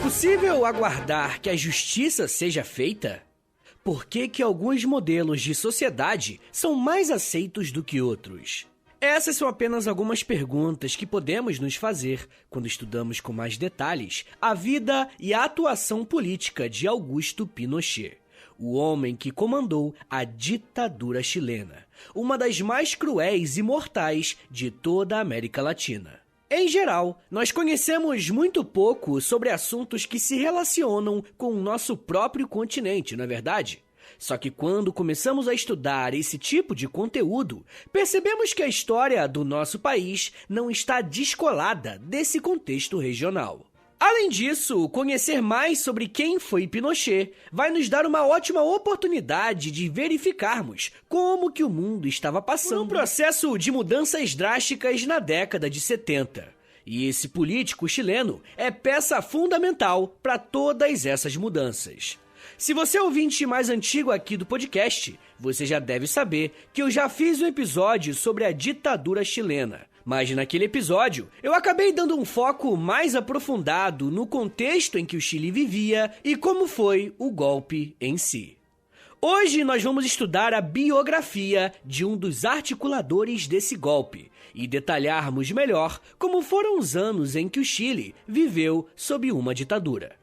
possível aguardar que a justiça seja feita? Por que alguns modelos de sociedade são mais aceitos do que outros? Essas são apenas algumas perguntas que podemos nos fazer quando estudamos com mais detalhes a vida e a atuação política de Augusto Pinochet, o homem que comandou a ditadura chilena, uma das mais cruéis e mortais de toda a América Latina. Em geral, nós conhecemos muito pouco sobre assuntos que se relacionam com o nosso próprio continente, não é verdade? Só que quando começamos a estudar esse tipo de conteúdo, percebemos que a história do nosso país não está descolada desse contexto regional. Além disso, conhecer mais sobre quem foi Pinochet vai nos dar uma ótima oportunidade de verificarmos como que o mundo estava passando por um processo de mudanças drásticas na década de 70. E esse político chileno é peça fundamental para todas essas mudanças. Se você é ouvinte mais antigo aqui do podcast, você já deve saber que eu já fiz um episódio sobre a ditadura chilena. Mas naquele episódio, eu acabei dando um foco mais aprofundado no contexto em que o Chile vivia e como foi o golpe em si. Hoje nós vamos estudar a biografia de um dos articuladores desse golpe e detalharmos melhor como foram os anos em que o Chile viveu sob uma ditadura.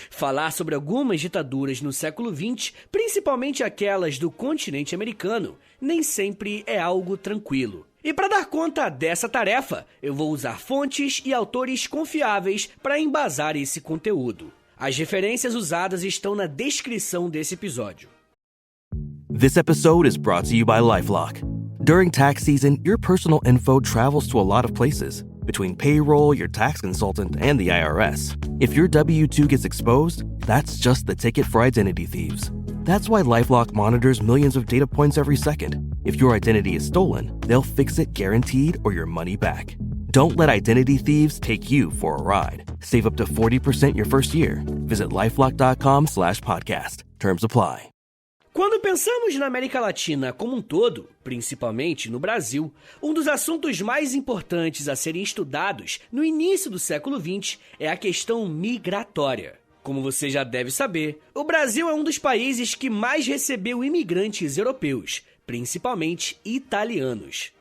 Falar sobre algumas ditaduras no século XX, principalmente aquelas do continente americano, nem sempre é algo tranquilo. E para dar conta dessa tarefa, eu vou usar fontes e autores confiáveis para embasar esse conteúdo. As referências usadas estão na descrição desse episódio. This episode is brought to you by LifeLock. During tax season, your personal info travels to a lot of places. Between payroll, your tax consultant, and the IRS. If your W-2 gets exposed, that's just the ticket for identity thieves. That's why LifeLock monitors millions of data points every second. If your identity is stolen, they'll fix it guaranteed or your money back. Don't let identity thieves take you for a ride. Save up to 40% your first year. Visit LifeLock.com/podcast. Terms apply. Quando pensamos na América Latina como um todo, principalmente no Brasil, um dos assuntos mais importantes a serem estudados no início do século XX é a questão migratória. Como você já deve saber, o Brasil é um dos países que mais recebeu imigrantes europeus, principalmente italianos.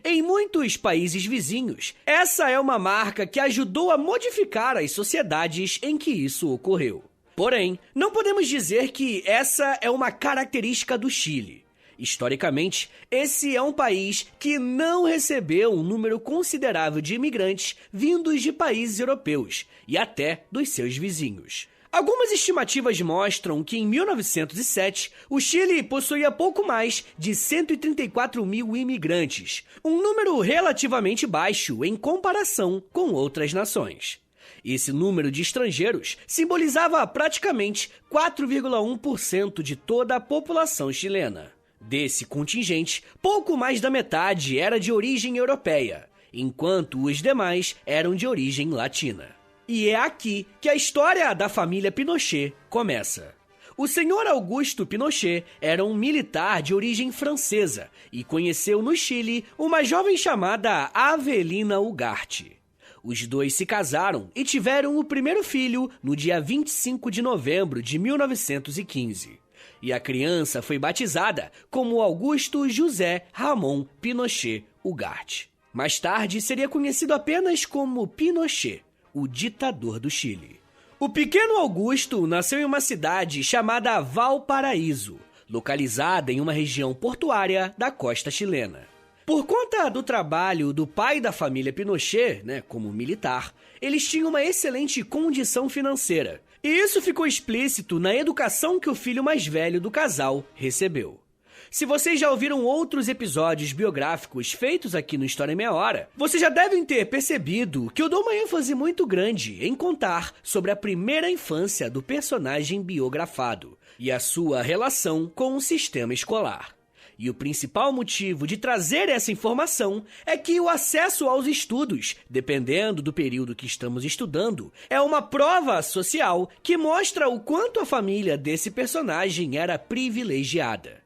Em muitos países vizinhos, essa é uma marca que ajudou a modificar as sociedades em que isso ocorreu. Porém, não podemos dizer que essa é uma característica do Chile. Historicamente, esse é um país que não recebeu um número considerável de imigrantes vindos de países europeus e até dos seus vizinhos. Algumas estimativas mostram que em 1907, o Chile possuía pouco mais de 134 mil imigrantes, um número relativamente baixo em comparação com outras nações. Esse número de estrangeiros simbolizava praticamente 4,1% de toda a população chilena. Desse contingente, pouco mais da metade era de origem europeia, enquanto os demais eram de origem latina. E é aqui que a história da família Pinochet começa. O senhor Augusto Pinochet era um militar de origem francesa e conheceu no Chile uma jovem chamada Avelina Ugarte. Os dois se casaram e tiveram o primeiro filho no dia 25 de novembro de 1915. E a criança foi batizada como Augusto José Ramon Pinochet Ugarte. Mais tarde seria conhecido apenas como Pinochet, o ditador do Chile. O pequeno Augusto nasceu em uma cidade chamada Valparaíso, localizada em uma região portuária da costa chilena. Por conta do trabalho do pai da família Pinochet, como militar, eles tinham uma excelente condição financeira. E isso ficou explícito na educação que o filho mais velho do casal recebeu. Se vocês já ouviram outros episódios biográficos feitos aqui no História em Meia Hora, vocês já devem ter percebido que eu dou uma ênfase muito grande em contar sobre a primeira infância do personagem biografado e a sua relação com o sistema escolar. E o principal motivo de trazer essa informação é que o acesso aos estudos, dependendo do período que estamos estudando, é uma prova social que mostra o quanto a família desse personagem era privilegiada.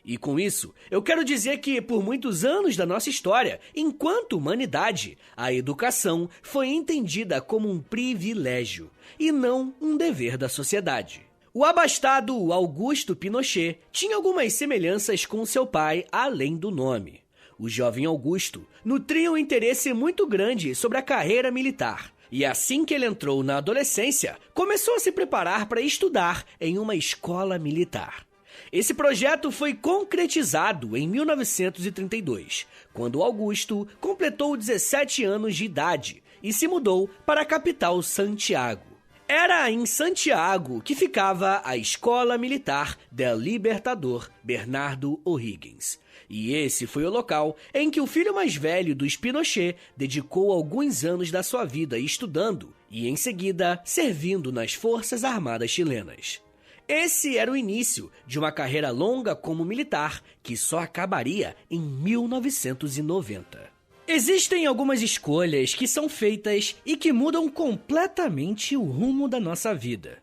E com isso, eu quero dizer que por muitos anos da nossa história, enquanto humanidade, a educação foi entendida como um privilégio e não um dever da sociedade. O abastado Augusto Pinochet tinha algumas semelhanças com seu pai além do nome. O jovem Augusto nutria um interesse muito grande sobre a carreira militar. E assim que ele entrou na adolescência, começou a se preparar para estudar em uma escola militar. Esse projeto foi concretizado em 1932, quando Augusto completou 17 anos de idade e se mudou para a capital Santiago. Era em Santiago que ficava a Escola Militar del Libertador Bernardo O'Higgins. E esse foi o local em que o filho mais velho dos Pinochet dedicou alguns anos da sua vida estudando e, em seguida, servindo nas Forças Armadas chilenas. Esse era o início de uma carreira longa como militar que só acabaria em 1990. Existem algumas escolhas que são feitas e que mudam completamente o rumo da nossa vida.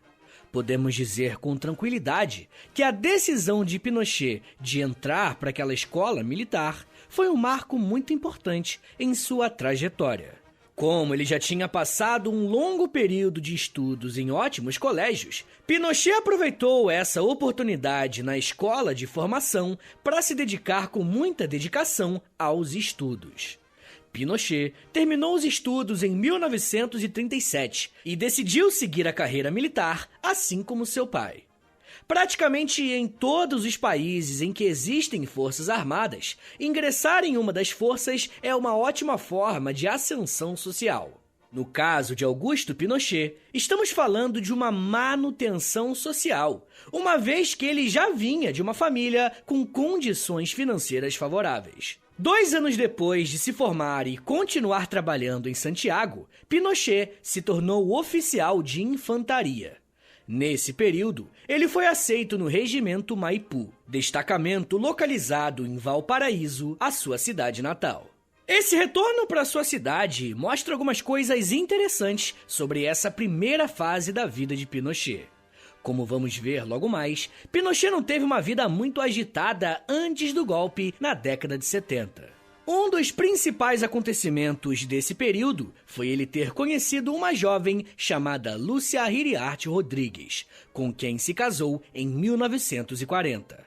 Podemos dizer com tranquilidade que a decisão de Pinochet de entrar para aquela escola militar foi um marco muito importante em sua trajetória. Como ele já tinha passado um longo período de estudos em ótimos colégios, Pinochet aproveitou essa oportunidade na escola de formação para se dedicar com muita dedicação aos estudos. Pinochet terminou os estudos em 1937 e decidiu seguir a carreira militar, assim como seu pai. Praticamente em todos os países em que existem forças armadas, ingressar em uma das forças é uma ótima forma de ascensão social. No caso de Augusto Pinochet, estamos falando de uma manutenção social, uma vez que ele já vinha de uma família com condições financeiras favoráveis. 2 anos depois de se formar e continuar trabalhando em Santiago, Pinochet se tornou oficial de infantaria. Nesse período, ele foi aceito no Regimento Maipu, destacamento localizado em Valparaíso, a sua cidade natal. Esse retorno para sua cidade mostra algumas coisas interessantes sobre essa primeira fase da vida de Pinochet. Como vamos ver logo mais, Pinochet não teve uma vida muito agitada antes do golpe na década de 70. Um dos principais acontecimentos desse período foi ele ter conhecido uma jovem chamada Lúcia Hiriart Rodrigues, com quem se casou em 1940.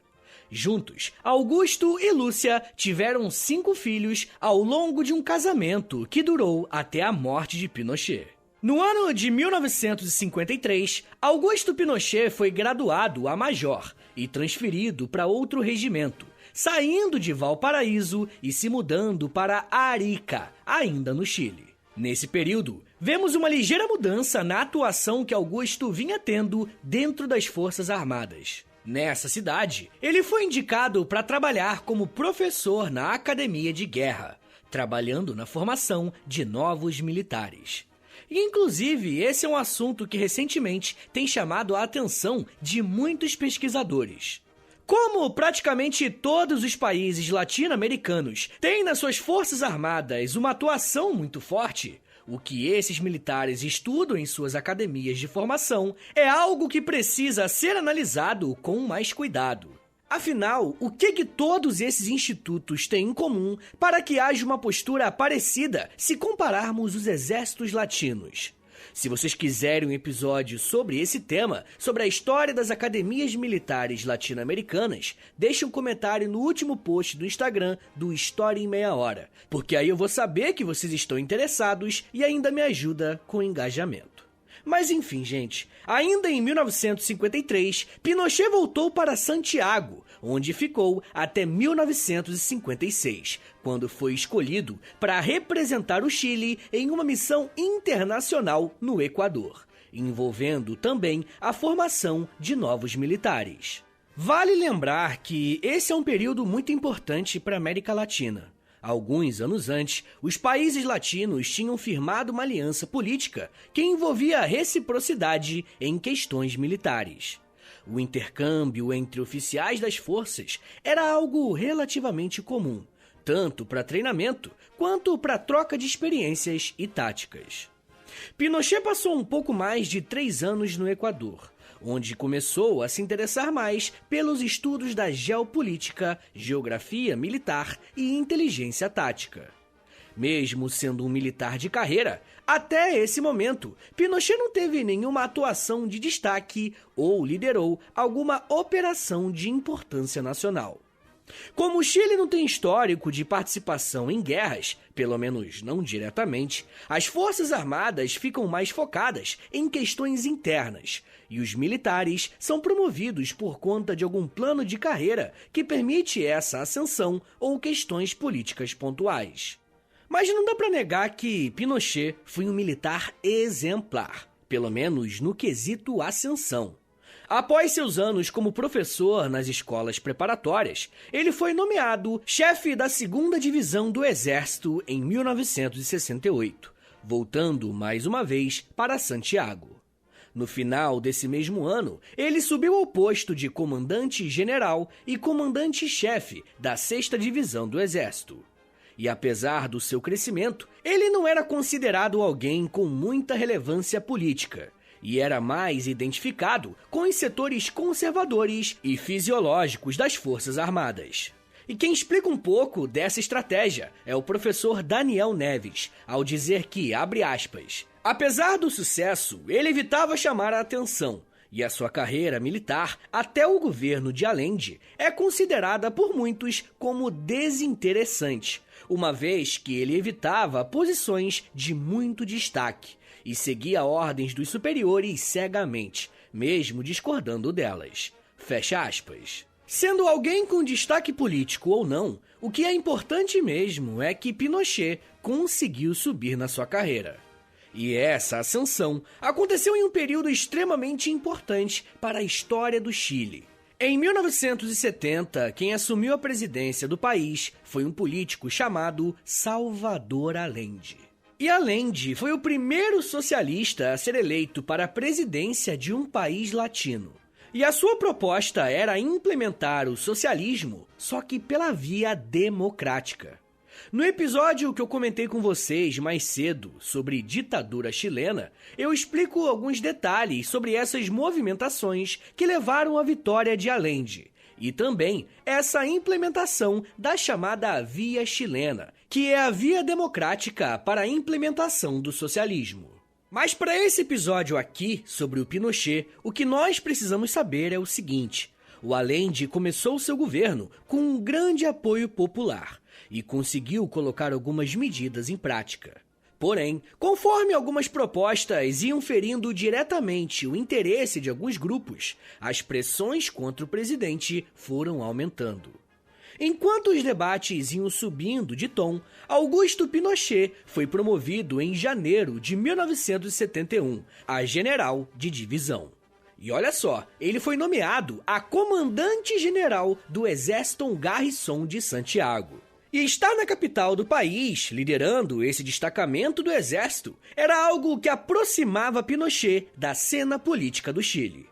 Juntos, Augusto e Lúcia tiveram 5 filhos ao longo de um casamento que durou até a morte de Pinochet. No ano de 1953, Augusto Pinochet foi graduado a major e transferido para outro regimento, saindo de Valparaíso e se mudando para Arica, ainda no Chile. Nesse período, vemos uma ligeira mudança na atuação que Augusto vinha tendo dentro das Forças Armadas. Nessa cidade, ele foi indicado para trabalhar como professor na Academia de Guerra, trabalhando na formação de novos militares. E, inclusive, esse é um assunto que recentemente tem chamado a atenção de muitos pesquisadores. Como praticamente todos os países latino-americanos têm nas suas forças armadas uma atuação muito forte, o que esses militares estudam em suas academias de formação é algo que precisa ser analisado com mais cuidado. Afinal, o que todos esses institutos têm em comum para que haja uma postura parecida se compararmos os exércitos latinos? Se vocês quiserem um episódio sobre esse tema, sobre a história das academias militares latino-americanas, deixe um comentário no último post do Instagram do História em Meia Hora, porque aí eu vou saber que vocês estão interessados e ainda me ajuda com o engajamento. Mas enfim, gente, ainda em 1953, Pinochet voltou para Santiago, onde ficou até 1956, quando foi escolhido para representar o Chile em uma missão internacional no Equador, envolvendo também a formação de novos militares. Vale lembrar que esse é um período muito importante para a América Latina. Alguns anos antes, os países latinos tinham firmado uma aliança política que envolvia reciprocidade em questões militares. O intercâmbio entre oficiais das forças era algo relativamente comum, tanto para treinamento quanto para troca de experiências e táticas. Pinochet passou um pouco mais de 3 anos no Equador, onde começou a se interessar mais pelos estudos da geopolítica, geografia militar e inteligência tática. Mesmo sendo um militar de carreira, até esse momento, Pinochet não teve nenhuma atuação de destaque ou liderou alguma operação de importância nacional. Como o Chile não tem histórico de participação em guerras, pelo menos não diretamente, as forças armadas ficam mais focadas em questões internas, e os militares são promovidos por conta de algum plano de carreira que permite essa ascensão ou questões políticas pontuais. Mas não dá para negar que Pinochet foi um militar exemplar, pelo menos no quesito ascensão. Após seus anos como professor nas escolas preparatórias, ele foi nomeado chefe da 2ª Divisão do Exército em 1968, voltando mais uma vez para Santiago. No final desse mesmo ano, ele subiu ao posto de comandante-general e comandante-chefe da 6ª Divisão do Exército. E apesar do seu crescimento, ele não era considerado alguém com muita relevância política, e era mais identificado com os setores conservadores e fisiológicos das Forças Armadas. E quem explica um pouco dessa estratégia é o professor Daniel Neves, ao dizer que, abre aspas, apesar do sucesso, ele evitava chamar a atenção, e a sua carreira militar, até o governo de Allende, é considerada por muitos como desinteressante, uma vez que ele evitava posições de muito destaque e seguia ordens dos superiores cegamente, mesmo discordando delas. Fecha aspas. Sendo alguém com destaque político ou não, o que é importante mesmo é que Pinochet conseguiu subir na sua carreira. E essa ascensão aconteceu em um período extremamente importante para a história do Chile. Em 1970, quem assumiu a presidência do país foi um político chamado Salvador Allende. E Allende foi o primeiro socialista a ser eleito para a presidência de um país latino. E a sua proposta era implementar o socialismo, só que pela via democrática. No episódio que eu comentei com vocês mais cedo sobre ditadura chilena, eu explico alguns detalhes sobre essas movimentações que levaram à vitória de Allende, e também essa implementação da chamada Via Chilena, que é a via democrática para a implementação do socialismo. Mas para esse episódio aqui sobre o Pinochet, o que nós precisamos saber é o seguinte: o Allende começou seu governo com um grande apoio popular e conseguiu colocar algumas medidas em prática. Porém, conforme algumas propostas iam ferindo diretamente o interesse de alguns grupos, as pressões contra o presidente foram aumentando. Enquanto os debates iam subindo de tom, Augusto Pinochet foi promovido em janeiro de 1971 a general de divisão. E olha só, ele foi nomeado a comandante-general do Exército Garrison de Santiago. E estar na capital do país, liderando esse destacamento do exército, era algo que aproximava Pinochet da cena política do Chile.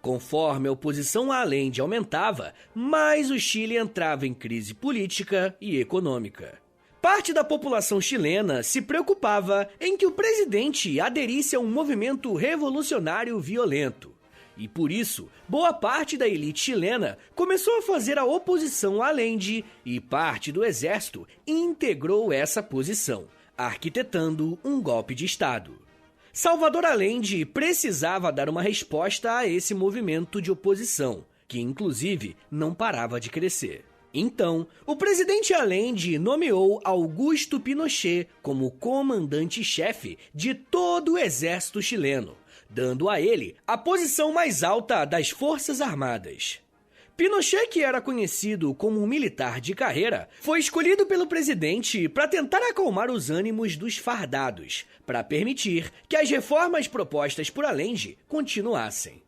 Conforme a oposição a Allende aumentava, mais o Chile entrava em crise política e econômica. Parte da população chilena se preocupava em que o presidente aderisse a um movimento revolucionário violento. E por isso, boa parte da elite chilena começou a fazer a oposição a Allende e parte do exército integrou essa posição, arquitetando um golpe de Estado. Salvador Allende precisava dar uma resposta a esse movimento de oposição, que inclusive não parava de crescer. Então, o presidente Allende nomeou Augusto Pinochet como comandante-chefe de todo o exército chileno, dando a ele a posição mais alta das Forças Armadas. Pinochet, que era conhecido como um militar de carreira, foi escolhido pelo presidente para tentar acalmar os ânimos dos fardados, para permitir que as reformas propostas por Allende continuassem.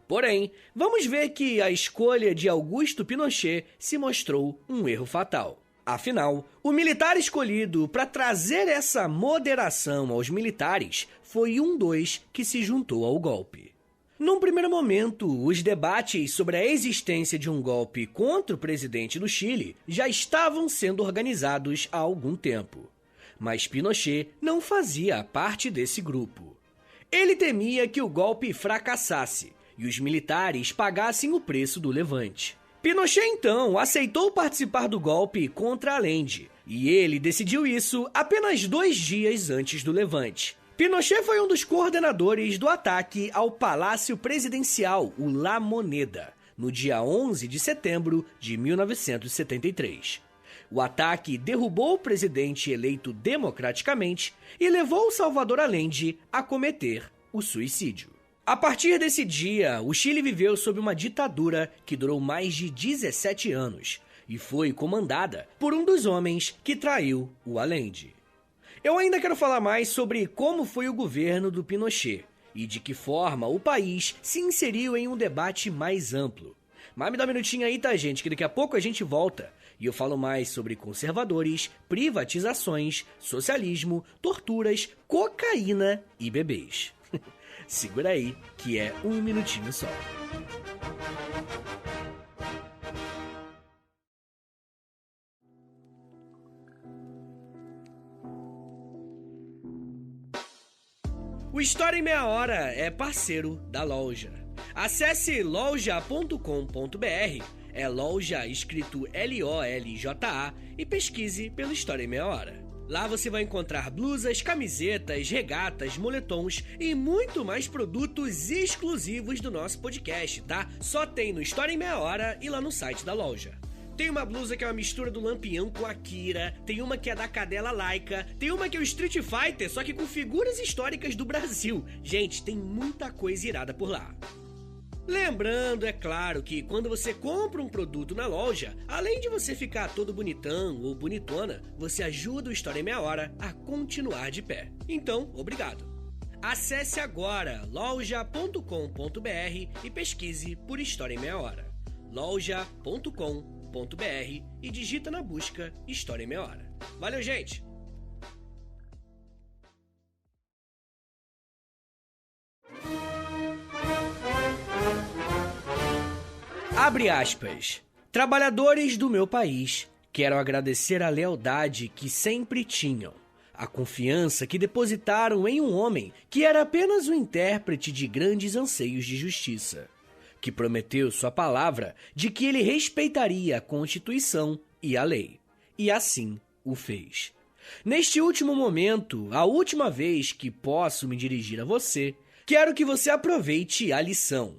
Porém, vamos ver que a escolha de Augusto Pinochet se mostrou um erro fatal. Afinal, o militar escolhido para trazer essa moderação aos militares foi um dos que se juntou ao golpe. Num primeiro momento, os debates sobre a existência de um golpe contra o presidente do Chile já estavam sendo organizados há algum tempo. Mas Pinochet não fazia parte desse grupo. Ele temia que o golpe fracassasse, e os militares pagassem o preço do levante. Pinochet, então, aceitou participar do golpe contra Allende, e ele decidiu isso apenas 2 dias antes do levante. Pinochet foi um dos coordenadores do ataque ao Palácio Presidencial, o La Moneda, no dia 11 de setembro de 1973. O ataque derrubou o presidente eleito democraticamente e levou Salvador Allende a cometer o suicídio. A partir desse dia, o Chile viveu sob uma ditadura que durou mais de 17 anos e foi comandada por um dos homens que traiu o Allende. Eu ainda quero falar mais sobre como foi o governo do Pinochet e de que forma o país se inseriu em um debate mais amplo. Mas me dá um minutinho aí, tá, gente, que daqui a pouco a gente volta e eu falo mais sobre conservadores, privatizações, socialismo, torturas, cocaína e bebês. Segura aí, que é um minutinho só. O História em Meia Hora é parceiro da loja. Acesse loja.com.br, é loja escrito LOLJA, e pesquise pelo História em Meia Hora. Lá você vai encontrar blusas, camisetas, regatas, moletons e muito mais produtos exclusivos do nosso podcast, tá? Só tem no História em Meia Hora e lá no site da loja. Tem uma blusa que é uma mistura do Lampião com a Kira, tem uma que é da Cadela Laika, tem uma que é o Street Fighter, só que com figuras históricas do Brasil. Gente, tem muita coisa irada por lá. Lembrando, é claro, que quando você compra um produto na loja, além de você ficar todo bonitão ou bonitona, você ajuda o História em Meia Hora a continuar de pé. Então, obrigado. Acesse agora loja.com.br e pesquise por História em Meia Hora. loja.com.br e digita na busca História em Meia Hora. Valeu, gente! Abre aspas. Trabalhadores do meu país, quero agradecer a lealdade que sempre tinham, a confiança que depositaram em um homem que era apenas um intérprete de grandes anseios de justiça, que prometeu sua palavra de que ele respeitaria a Constituição e a lei. E assim o fez. Neste último momento, a última vez que posso me dirigir a você, quero que você aproveite a lição.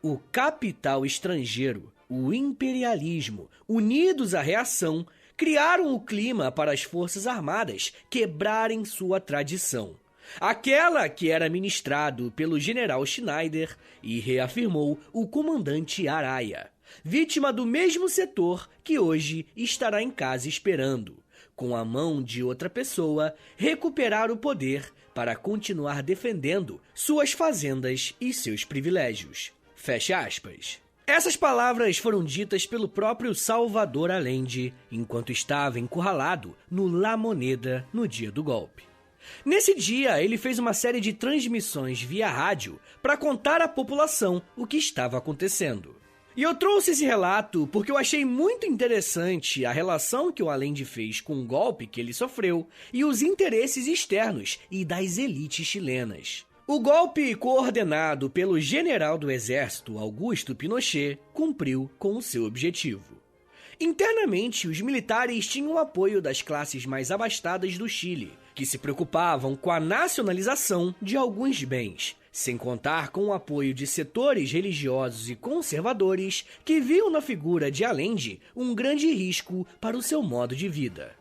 O capital estrangeiro, o imperialismo, unidos à reação, criaram o clima para as Forças Armadas quebrarem sua tradição. Aquela que era ministrado pelo general Schneider e reafirmou o comandante Araya, vítima do mesmo setor que hoje estará em casa esperando, com a mão de outra pessoa, recuperar o poder para continuar defendendo suas fazendas e seus privilégios. Fecha aspas. Essas palavras foram ditas pelo próprio Salvador Allende enquanto estava encurralado no La Moneda no dia do golpe. Nesse dia, ele fez uma série de transmissões via rádio para contar à população o que estava acontecendo. E eu trouxe esse relato porque eu achei muito interessante a relação que o Allende fez com o golpe que ele sofreu e os interesses externos e das elites chilenas. O golpe coordenado pelo general do exército Augusto Pinochet cumpriu com o seu objetivo. Internamente, os militares tinham o apoio das classes mais abastadas do Chile, que se preocupavam com a nacionalização de alguns bens, sem contar com o apoio de setores religiosos e conservadores que viam na figura de Allende um grande risco para o seu modo de vida.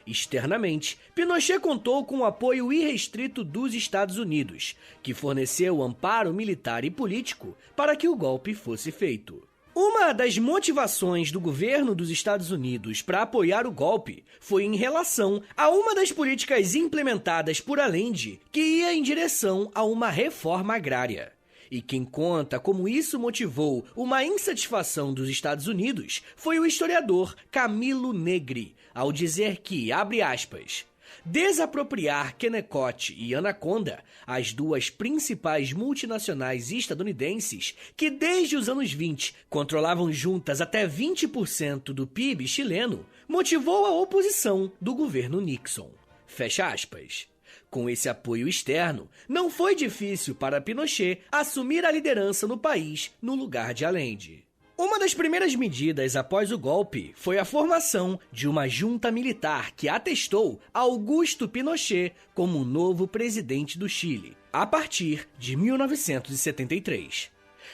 Externamente, Pinochet contou com o apoio irrestrito dos Estados Unidos, que forneceu amparo militar e político para que o golpe fosse feito. Uma das motivações do governo dos Estados Unidos para apoiar o golpe foi em relação a uma das políticas implementadas por Allende, que ia em direção a uma reforma agrária. E quem conta como isso motivou uma insatisfação dos Estados Unidos foi o historiador Camilo Negri, ao dizer que, abre aspas, desapropriar Kennecott e Anaconda, as duas principais multinacionais estadunidenses que desde os anos 20 controlavam juntas até 20% do PIB chileno, motivou a oposição do governo Nixon. Fecha aspas. Com esse apoio externo, não foi difícil para Pinochet assumir a liderança no país no lugar de Allende. Uma das primeiras medidas após o golpe foi a formação de uma junta militar que atestou Augusto Pinochet como o novo presidente do Chile, a partir de 1973.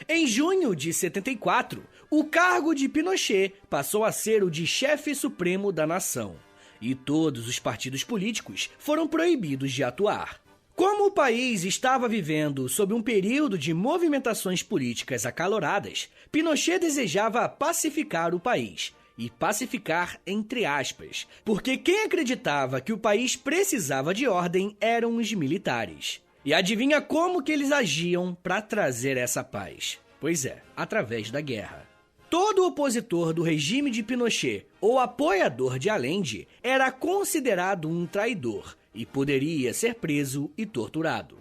Em junho de 74, o cargo de Pinochet passou a ser o de chefe supremo da nação, e todos os partidos políticos foram proibidos de atuar. Como o país estava vivendo sob um período de movimentações políticas acaloradas, Pinochet desejava pacificar o país. E pacificar entre aspas, porque quem acreditava que o país precisava de ordem eram os militares. E adivinha como que eles agiam para trazer essa paz? Pois é, através da guerra. Todo opositor do regime de Pinochet ou apoiador de Allende era considerado um traidor e poderia ser preso e torturado.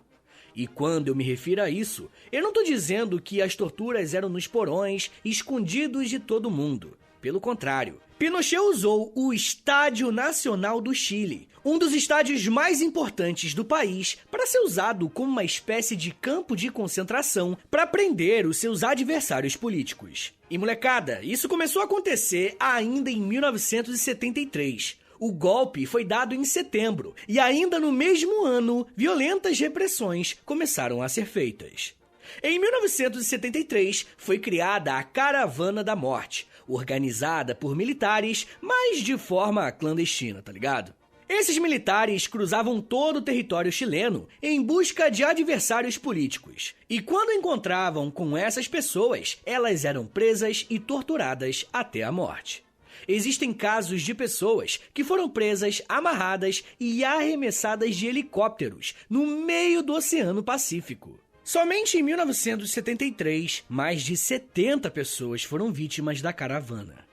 E quando eu me refiro a isso, eu não estou dizendo que as torturas eram nos porões escondidos de todo mundo. Pelo contrário, Pinochet usou o Estádio Nacional do Chile, um dos estádios mais importantes do país, para ser usado como uma espécie de campo de concentração para prender os seus adversários políticos. E molecada, isso começou a acontecer ainda em 1973. O golpe foi dado em setembro e ainda no mesmo ano, violentas repressões começaram a ser feitas. Em 1973, foi criada a Caravana da Morte, organizada por militares, mas de forma clandestina, tá ligado? Esses militares cruzavam todo o território chileno em busca de adversários políticos. E quando encontravam com essas pessoas, elas eram presas e torturadas até a morte. Existem casos de pessoas que foram presas, amarradas e arremessadas de helicópteros no meio do Oceano Pacífico. Somente em 1973, mais de 70 pessoas foram vítimas da caravana.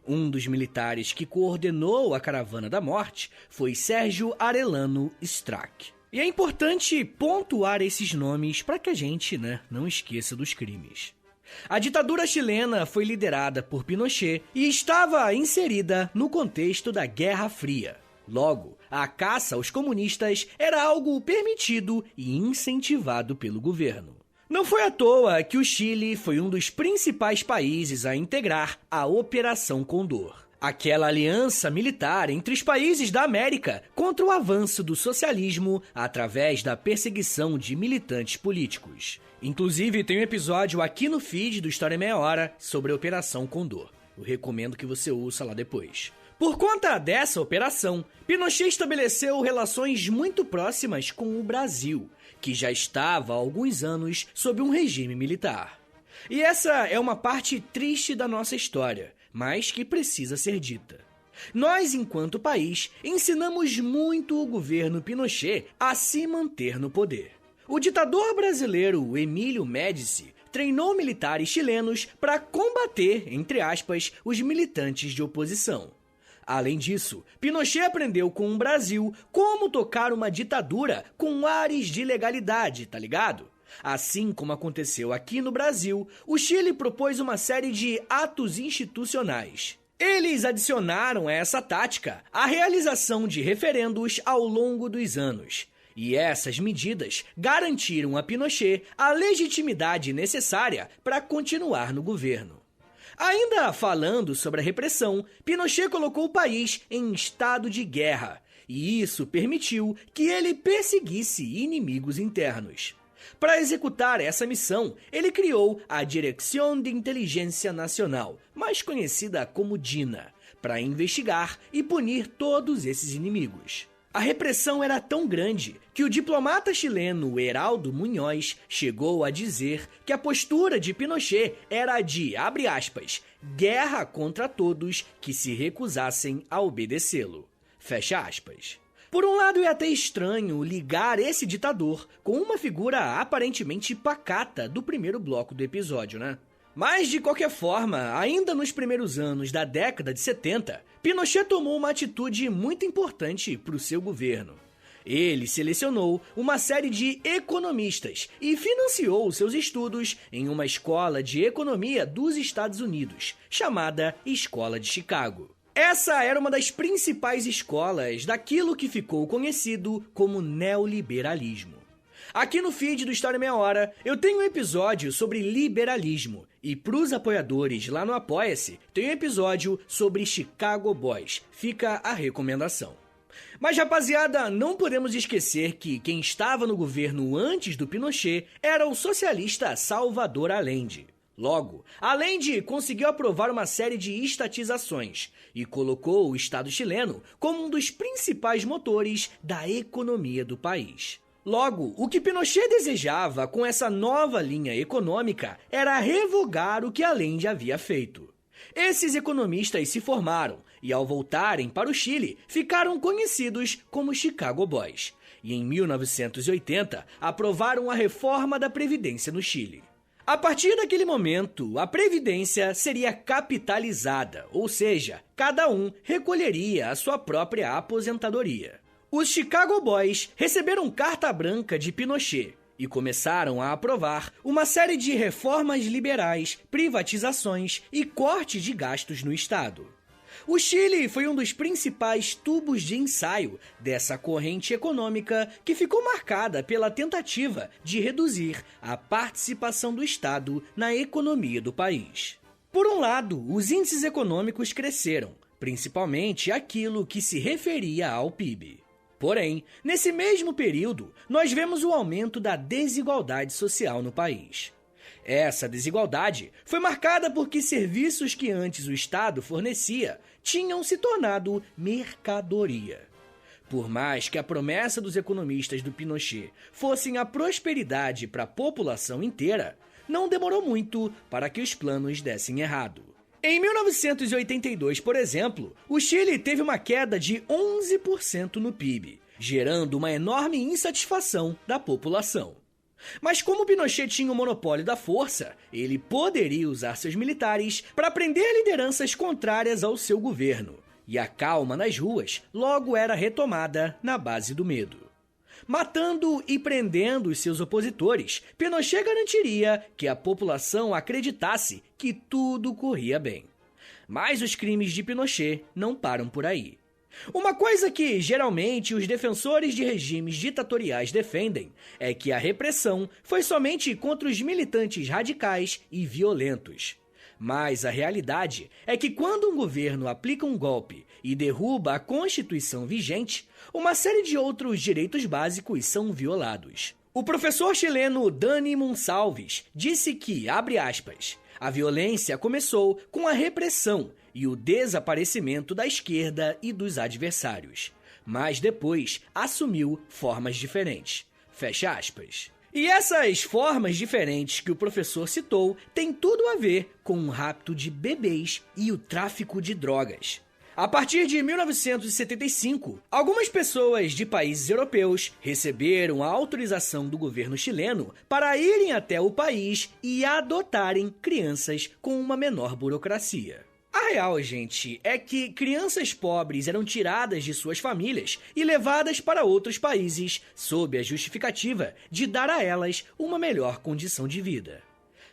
Um dos militares que coordenou a Caravana da Morte foi Sérgio Arellano Strack. E é importante pontuar esses nomes para que a gente, não esqueça dos crimes. A ditadura chilena foi liderada por Pinochet e estava inserida no contexto da Guerra Fria. Logo, a caça aos comunistas era algo permitido e incentivado pelo governo. Não foi à toa que o Chile foi um dos principais países a integrar a Operação Condor, aquela aliança militar entre os países da América contra o avanço do socialismo através da perseguição de militantes políticos. Inclusive, tem um episódio aqui no feed do História em Meia Hora sobre a Operação Condor. Eu recomendo que você ouça lá depois. Por conta dessa operação, Pinochet estabeleceu relações muito próximas com o Brasil, que já estava há alguns anos sob um regime militar. E essa é uma parte triste da nossa história, mas que precisa ser dita. Nós, enquanto país, ensinamos muito o governo Pinochet a se manter no poder. O ditador brasileiro Emílio Médici treinou militares chilenos para combater, entre aspas, os militantes de oposição. Além disso, Pinochet aprendeu com o Brasil como tocar uma ditadura com ares de legalidade, tá ligado? Assim como aconteceu aqui no Brasil, o Chile propôs uma série de atos institucionais. Eles adicionaram a essa tática a realização de referendos ao longo dos anos. E essas medidas garantiram a Pinochet a legitimidade necessária para continuar no governo. Ainda falando sobre a repressão, Pinochet colocou o país em estado de guerra, e isso permitiu que ele perseguisse inimigos internos. Para executar essa missão, ele criou a Dirección de Inteligência Nacional, mais conhecida como DINA, para investigar e punir todos esses inimigos. A repressão era tão grande que o diplomata chileno Heraldo Munhoz chegou a dizer que a postura de Pinochet era de, abre aspas, guerra contra todos que se recusassem a obedecê-lo, fecha aspas. Por um lado, é até estranho ligar esse ditador com uma figura aparentemente pacata do primeiro bloco do episódio, né? Mas, de qualquer forma, ainda nos primeiros anos da década de 70, Pinochet tomou uma atitude muito importante para o seu governo. Ele selecionou uma série de economistas e financiou seus estudos em uma escola de economia dos Estados Unidos, chamada Escola de Chicago. Essa era uma das principais escolas daquilo que ficou conhecido como neoliberalismo. Aqui no feed do História em Meia Hora, eu tenho um episódio sobre liberalismo. E pros apoiadores lá no Apoia-se, tem um episódio sobre Chicago Boys. Fica a recomendação. Mas, rapaziada, não podemos esquecer que quem estava no governo antes do Pinochet era o socialista Salvador Allende. Logo, Allende conseguiu aprovar uma série de estatizações e colocou o Estado chileno como um dos principais motores da economia do país. Logo, o que Pinochet desejava com essa nova linha econômica era revogar o que Allende havia feito. Esses economistas se formaram e, ao voltarem para o Chile, ficaram conhecidos como Chicago Boys. E em 1980, aprovaram a reforma da Previdência no Chile. A partir daquele momento, a Previdência seria capitalizada, ou seja, cada um recolheria a sua própria aposentadoria. Os Chicago Boys receberam carta branca de Pinochet e começaram a aprovar uma série de reformas liberais, privatizações e corte de gastos no Estado. O Chile foi um dos principais tubos de ensaio dessa corrente econômica que ficou marcada pela tentativa de reduzir a participação do Estado na economia do país. Por um lado, os índices econômicos cresceram, principalmente aquilo que se referia ao PIB. Porém, nesse mesmo período, nós vemos o aumento da desigualdade social no país. Essa desigualdade foi marcada porque serviços que antes o Estado fornecia tinham se tornado mercadoria. Por mais que a promessa dos economistas do Pinochet fosse a prosperidade para a população inteira, não demorou muito para que os planos dessem errado. Em 1982, por exemplo, o Chile teve uma queda de 11% no PIB, gerando uma enorme insatisfação da população. Mas como Pinochet tinha o monopólio da força, ele poderia usar seus militares para prender lideranças contrárias ao seu governo. E a calma nas ruas logo era retomada na base do medo. Matando e prendendo os seus opositores, Pinochet garantiria que a população acreditasse que tudo corria bem. Mas os crimes de Pinochet não param por aí. Uma coisa que, geralmente, os defensores de regimes ditatoriais defendem é que a repressão foi somente contra os militantes radicais e violentos. Mas a realidade é que quando um governo aplica um golpe e derruba a Constituição vigente, uma série de outros direitos básicos são violados. O professor chileno Dani Monsalves disse que, abre aspas, a violência começou com a repressão e o desaparecimento da esquerda e dos adversários, mas depois assumiu formas diferentes. Fecha aspas. E essas formas diferentes que o professor citou têm tudo a ver com o rapto de bebês e o tráfico de drogas. A partir de 1975, algumas pessoas de países europeus receberam a autorização do governo chileno para irem até o país e adotarem crianças com uma menor burocracia. A real, gente, é que crianças pobres eram tiradas de suas famílias e levadas para outros países sob a justificativa de dar a elas uma melhor condição de vida.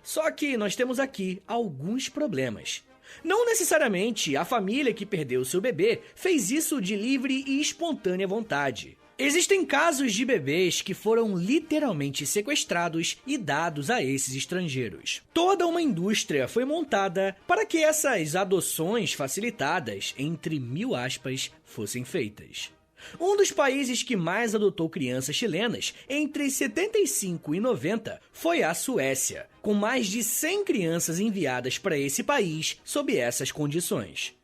Só que nós temos aqui alguns problemas. Não necessariamente a família que perdeu seu bebê fez isso de livre e espontânea vontade. Existem casos de bebês que foram literalmente sequestrados e dados a esses estrangeiros. Toda uma indústria foi montada para que essas adoções facilitadas, entre mil aspas, fossem feitas. Um dos países que mais adotou crianças chilenas entre 75 e 90 foi a Suécia, com mais de 100 crianças enviadas para esse país sob essas condições.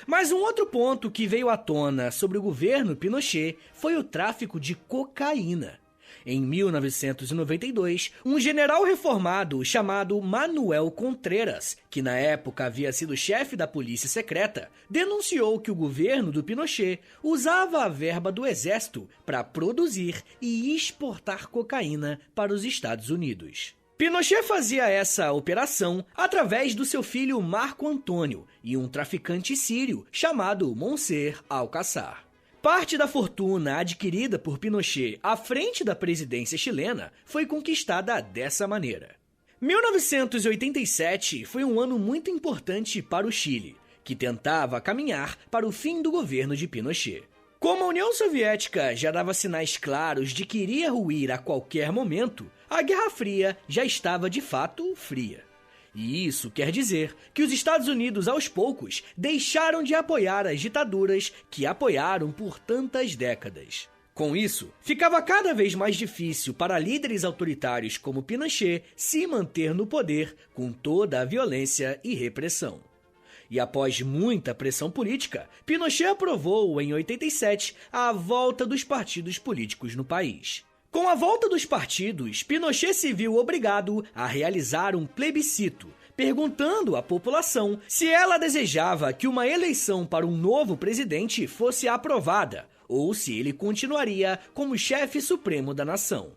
Mas um outro ponto que veio à tona sobre o governo Pinochet foi o tráfico de cocaína. Em 1992, um general reformado chamado Manuel Contreras, que na época havia sido chefe da polícia secreta, denunciou que o governo do Pinochet usava a verba do exército para produzir e exportar cocaína para os Estados Unidos. Pinochet fazia essa operação através do seu filho Marco Antônio e um traficante sírio chamado Monser Alcaçar. Parte da fortuna adquirida por Pinochet à frente da presidência chilena foi conquistada dessa maneira. 1987 foi um ano muito importante para o Chile, que tentava caminhar para o fim do governo de Pinochet. Como a União Soviética já dava sinais claros de que iria ruir a qualquer momento, a Guerra Fria já estava de fato fria. E isso quer dizer que os Estados Unidos, aos poucos, deixaram de apoiar as ditaduras que apoiaram por tantas décadas. Com isso, ficava cada vez mais difícil para líderes autoritários como Pinochet se manter no poder com toda a violência e repressão. E após muita pressão política, Pinochet aprovou, em 87, a volta dos partidos políticos no país. Com a volta dos partidos, Pinochet se viu obrigado a realizar um plebiscito, perguntando à população se ela desejava que uma eleição para um novo presidente fosse aprovada, ou se ele continuaria como chefe supremo da nação.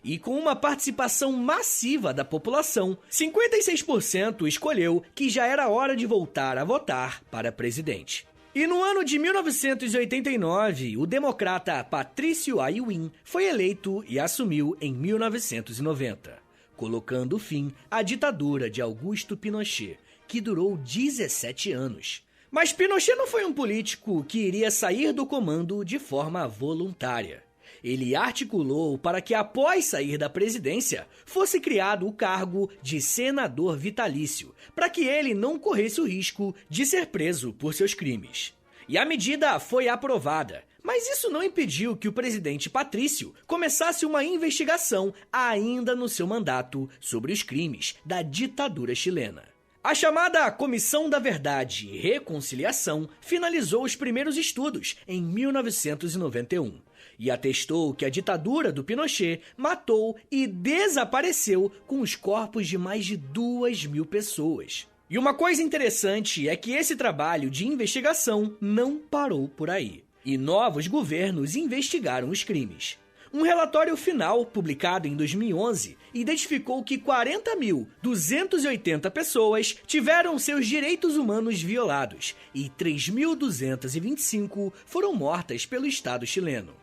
E com uma participação massiva da população, 56% escolheu que já era hora de voltar a votar para presidente. E no ano de 1989, o democrata Patrício Aylwin foi eleito e assumiu em 1990, colocando fim à ditadura de Augusto Pinochet, que durou 17 anos. Mas Pinochet não foi um político que iria sair do comando de forma voluntária. Ele articulou para que, após sair da presidência, fosse criado o cargo de senador vitalício, para que ele não corresse o risco de ser preso por seus crimes. E a medida foi aprovada, mas isso não impediu que o presidente Patrício começasse uma investigação ainda no seu mandato sobre os crimes da ditadura chilena. A chamada Comissão da Verdade e Reconciliação finalizou os primeiros estudos em 1991 e atestou que a ditadura do Pinochet matou e desapareceu com os corpos de mais de 2.000 pessoas. E uma coisa interessante é que esse trabalho de investigação não parou por aí, e novos governos investigaram os crimes. Um relatório final, publicado em 2011, identificou que 40.280 pessoas tiveram seus direitos humanos violados e 3.225 foram mortas pelo Estado chileno.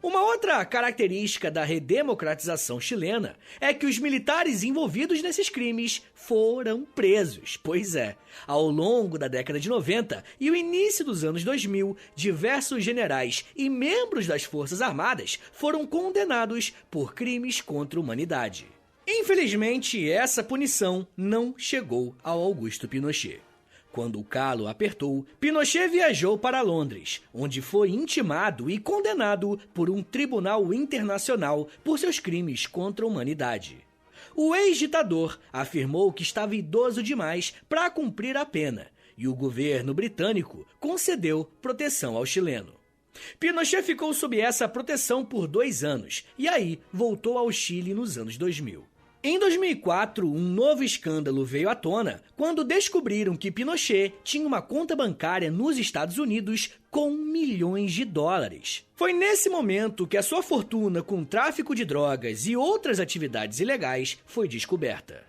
Uma outra característica da redemocratização chilena é que os militares envolvidos nesses crimes foram presos. Pois é, ao longo da década de 90 e o início dos anos 2000, diversos generais e membros das Forças Armadas foram condenados por crimes contra a humanidade. Infelizmente, essa punição não chegou ao Augusto Pinochet. Quando o calo apertou, Pinochet viajou para Londres, onde foi intimado e condenado por um tribunal internacional por seus crimes contra a humanidade. O ex-ditador afirmou que estava idoso demais para cumprir a pena, e o governo britânico concedeu proteção ao chileno. Pinochet ficou sob essa proteção por 2 anos, e aí voltou ao Chile nos anos 2000. Em 2004, um novo escândalo veio à tona quando descobriram que Pinochet tinha uma conta bancária nos Estados Unidos com milhões de dólares. Foi nesse momento que a sua fortuna com tráfico de drogas e outras atividades ilegais foi descoberta.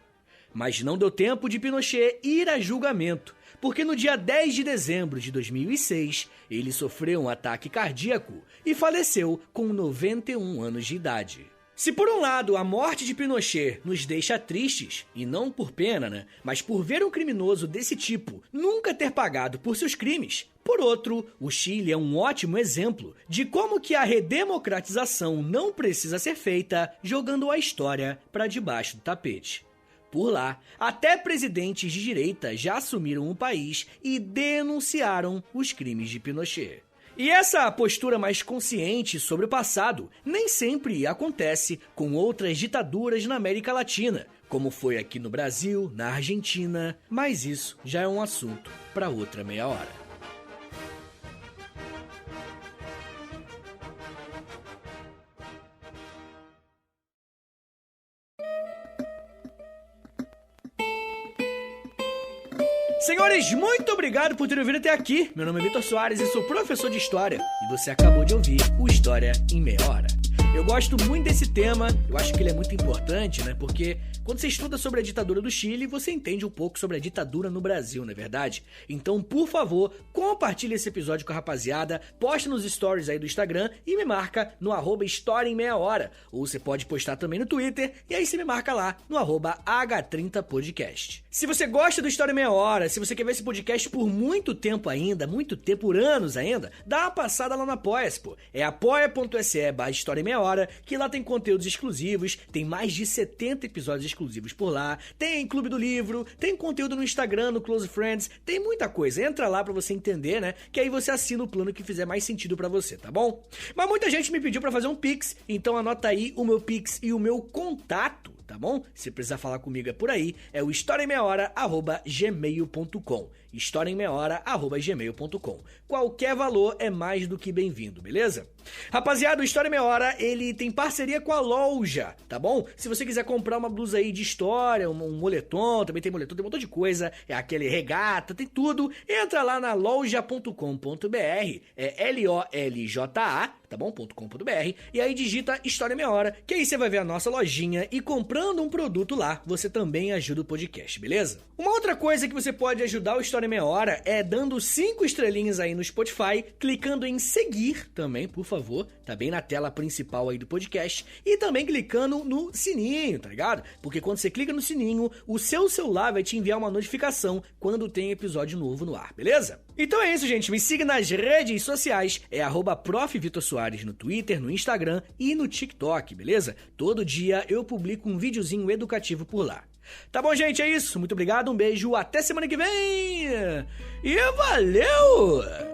Mas não deu tempo de Pinochet ir a julgamento, porque no dia 10 de dezembro de 2006, ele sofreu um ataque cardíaco e faleceu com 91 anos de idade. Se por um lado a morte de Pinochet nos deixa tristes, e não por pena, mas por ver um criminoso desse tipo nunca ter pagado por seus crimes, por outro, o Chile é um ótimo exemplo de como que a redemocratização não precisa ser feita jogando a história para debaixo do tapete. Por lá, até presidentes de direita já assumiram o país e denunciaram os crimes de Pinochet. E essa postura mais consciente sobre o passado nem sempre acontece com outras ditaduras na América Latina, como foi aqui no Brasil, na Argentina, mas isso já é um assunto para outra meia hora. Senhores, muito obrigado por terem ouvido até aqui. Meu nome é Vitor Soares e sou professor de História. E você acabou de ouvir o História em Meia Hora. Eu gosto muito desse tema, eu acho que ele é muito importante, né? Porque quando você estuda sobre a ditadura do Chile, você entende um pouco sobre a ditadura no Brasil, não é verdade? Então, por favor, compartilhe esse episódio com a rapaziada, posta nos stories aí do Instagram e me marca no @História em Meia Hora. Ou você pode postar também no Twitter e aí você me marca lá no @H30podcast. Se você gosta do História em Meia Hora, se você quer ver esse podcast por muito tempo ainda, por anos ainda, dá uma passada lá no Apoia-se, pô. É apoia.se/História em Meia Hora, que lá tem conteúdos exclusivos, tem mais de 70 episódios exclusivos por lá, tem Clube do Livro, tem conteúdo no Instagram, no Close Friends, tem muita coisa. Entra lá pra você entender, né? Que aí você assina o plano que fizer mais sentido pra você, tá bom? Mas muita gente me pediu pra fazer um Pix, então anota aí o meu Pix e o meu contato, tá bom? Se precisar falar comigo é por aí, é o historiaemmeiahora@gmail.com. historiaemmeiahora@gmail.com. Qualquer valor é mais do que bem-vindo, beleza? Rapaziada, o História em Meia Hora, ele tem parceria com a Loja, tá bom? Se você quiser comprar uma blusa aí de história, um moletom, também tem moletom, tem um montão de coisa, é aquele regata, tem tudo, entra lá na loja.com.br, é LOLJA, tá bom? .com.br, e aí digita História em Meia Hora, que aí você vai ver a nossa lojinha e comprando um produto lá, você também ajuda o podcast, beleza? Uma outra coisa que você pode ajudar o História em Meia Hora é dando 5 estrelinhas aí no Spotify, clicando em seguir também, por favor, tá bem na tela principal aí do podcast, e também clicando no sininho, tá ligado? Porque quando você clica no sininho, o seu celular vai te enviar uma notificação quando tem episódio novo no ar, beleza? Então é isso, gente, me siga nas redes sociais, é @Prof. Vitor Soares no Twitter, no Instagram e no TikTok, beleza? Todo dia eu publico um videozinho educativo por lá. Tá bom, gente, é isso, muito obrigado, um beijo, até semana que vem, e valeu!